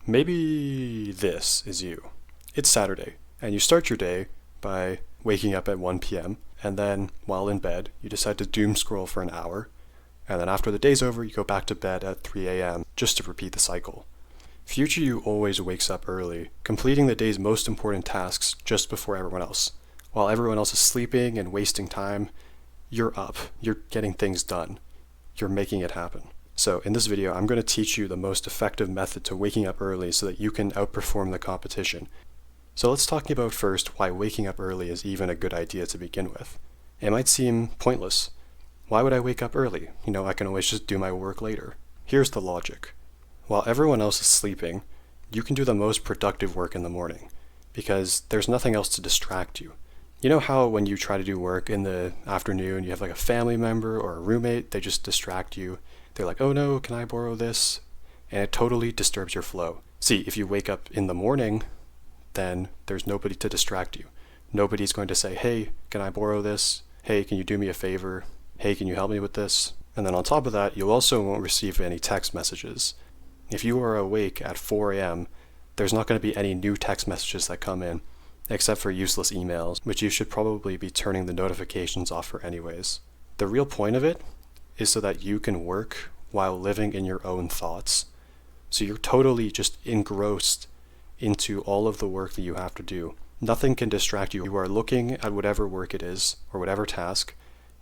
Maybe this is you. It's Saturday, and you start your day by waking up at 1 p.m., and then, while in bed, you decide to doom scroll for an hour, and then after the day's over, you go back to bed at 3 a.m. just to repeat the cycle. Future you always wakes up early, completing the day's most important tasks just before everyone else. While everyone else is sleeping and wasting time, you're up, you're getting things done, you're making it happen. So in this video, I'm going to teach you the most effective method to waking up early so that you can outperform the competition. So let's talk about first why waking up early is even a good idea to begin with. It might seem pointless. Why would I wake up early? I can always just do my work later. Here's the logic. While everyone else is sleeping, you can do the most productive work in the morning because there's nothing else to distract you. You know how when you try to do work in the afternoon, you have like a family member or a roommate, they just distract you. They're like, oh no, can I borrow this? And it totally disturbs your flow. See, if you wake up in the morning, then there's nobody to distract you. Nobody's going to say, hey, can I borrow this? Hey, can you do me a favor? Hey, can you help me with this? And then on top of that, you also won't receive any text messages. If you are awake at 4 a.m., there's not going to be any new text messages that come in, except for useless emails, which you should probably be turning the notifications off for anyways. The real point of it is so that you can work while living in your own thoughts. So you're totally just engrossed into all of the work that you have to do. Nothing can distract you. You are looking at whatever work it is or whatever task,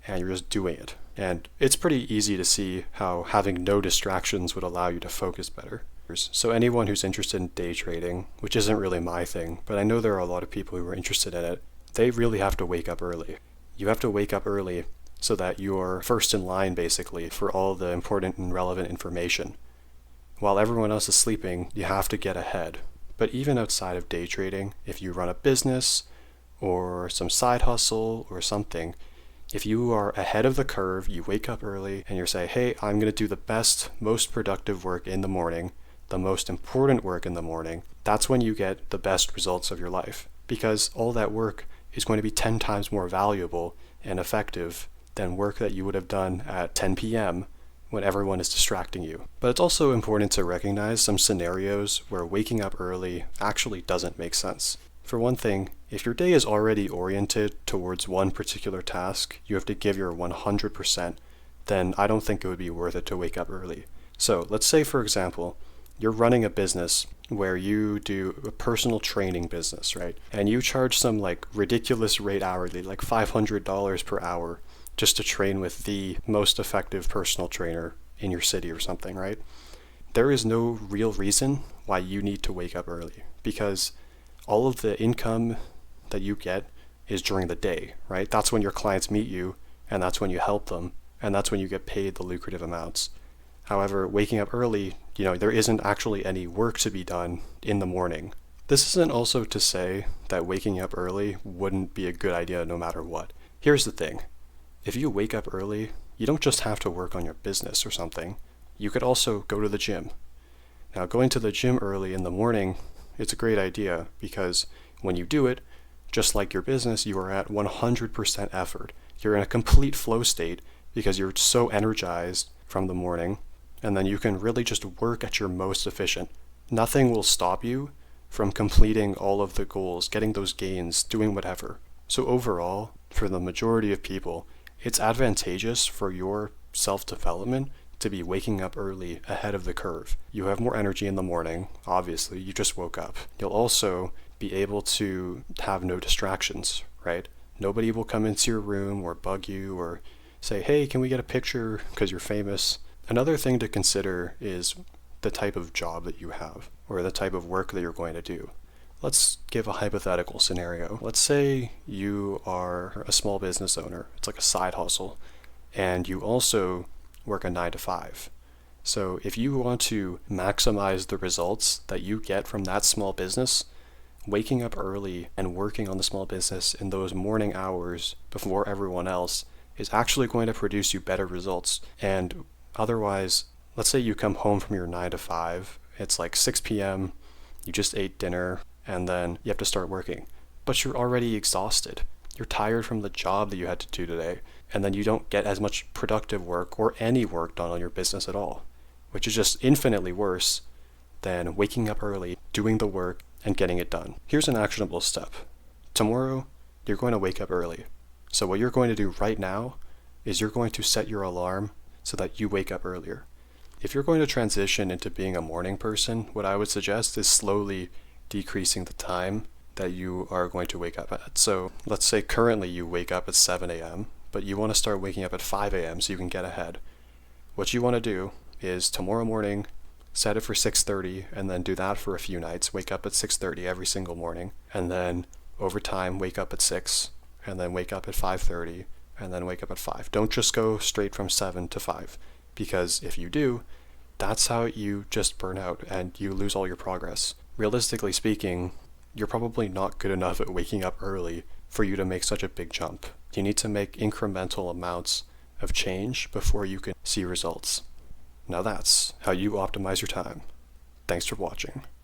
and you're just doing it. And it's pretty easy to see how having no distractions would allow you to focus better. So anyone who's interested in day trading, which isn't really my thing, but I know there are a lot of people who are interested in it, they really have to wake up early. You have to wake up early so that you're first in line, basically, for all the important and relevant information. While everyone else is sleeping, you have to get ahead. But even outside of day trading, if you run a business or some side hustle or something, if you are ahead of the curve, you wake up early and you say, hey, I'm going to do the best, most productive work in the morning, the most important work in the morning, that's when you get the best results of your life. Because all that work is going to be 10 times more valuable and effective than work that you would have done at 10 p.m. when everyone is distracting you. But it's also important to recognize some scenarios where waking up early actually doesn't make sense. For one thing, if your day is already oriented towards one particular task, you have to give your 100%, then I don't think it would be worth it to wake up early. So let's say, for example, you're running a business where you do a personal training business, right? And you charge some like ridiculous rate hourly, like $500 per hour, just to train with the most effective personal trainer in your city or something, right? There is no real reason why you need to wake up early because all of the income that you get is during the day, right? That's when your clients meet you, and that's when you help them, and that's when you get paid the lucrative amounts. However, waking up early, there isn't actually any work to be done in the morning. This isn't also to say that waking up early wouldn't be a good idea no matter what. Here's the thing. If you wake up early, you don't just have to work on your business or something. You could also go to the gym. Now, going to the gym early in the morning, it's a great idea because when you do it, just like your business, you are at 100% effort. You're in a complete flow state because you're so energized from the morning, and then you can really just work at your most efficient. Nothing will stop you from completing all of the goals, getting those gains, doing whatever. So overall, for the majority of people, it's advantageous for your self-development to be waking up early ahead of the curve. You have more energy in the morning, obviously, you just woke up. You'll also be able to have no distractions, right? Nobody will come into your room or bug you or say, hey, can we get a picture because you're famous? Another thing to consider is the type of job that you have or the type of work that you're going to do. Let's give a hypothetical scenario. Let's say you are a small business owner. It's like a side hustle, and you also work a 9 to 5. So if you want to maximize the results that you get from that small business, waking up early and working on the small business in those morning hours before everyone else is actually going to produce you better results. And otherwise, let's say you come home from your 9 to 5, it's like 6 p.m., you just ate dinner, and then you have to start working. But you're already exhausted. You're tired from the job that you had to do today, and then you don't get as much productive work or any work done on your business at all, which is just infinitely worse than waking up early, doing the work, and getting it done. Here's an actionable step. Tomorrow, you're going to wake up early. So what you're going to do right now is you're going to set your alarm so that you wake up earlier. If you're going to transition into being a morning person, what I would suggest is slowly decreasing the time that you are going to wake up at. So let's say currently you wake up at 7 a.m., but you want to start waking up at 5 a.m. so you can get ahead. What you want to do is tomorrow morning, set it for 6:30, and then do that for a few nights. Wake up at 6:30 every single morning, and then over time wake up at 6, and then wake up at 5:30, and then wake up at 5. Don't just go straight from 7 to 5, because if you do, that's how you just burn out and you lose all your progress. Realistically speaking, you're probably not good enough at waking up early for you to make such a big jump. You need to make incremental amounts of change before you can see results. Now that's how you optimize your time. Thanks for watching.